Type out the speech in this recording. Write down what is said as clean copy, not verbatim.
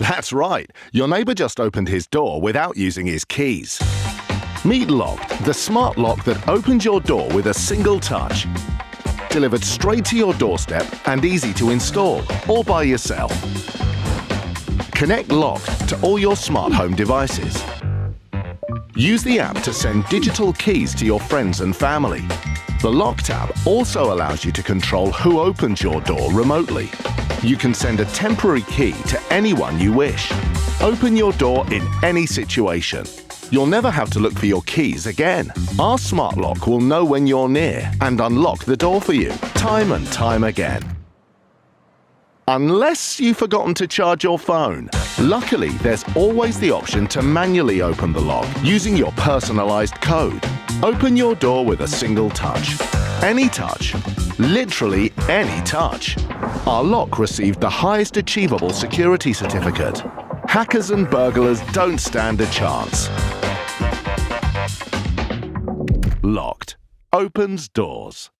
That's right. Your neighbour just opened his door without using his keys. Meet LOQED, the smart lock that opens your door with a single touch. Delivered straight to your doorstep and easy to install, all by yourself. Connect LOQED to all your smart home devices. Use the app to send digital keys to your friends and family. The Lock tab also allows you to control who opens your door remotely. You can send a temporary key to anyone you wish. Open your door in any situation. You'll never have to look for your keys again. Our smart lock will know when you're near and unlock the door for you, time and time again. Unless you've forgotten to charge your phone. Luckily, there's always the option to manually open the lock using your personalized code. Open your door with a single touch. Any touch. Literally any touch. Our lock received the highest achievable security certificate. Hackers and burglars don't stand a chance. LOQED opens doors.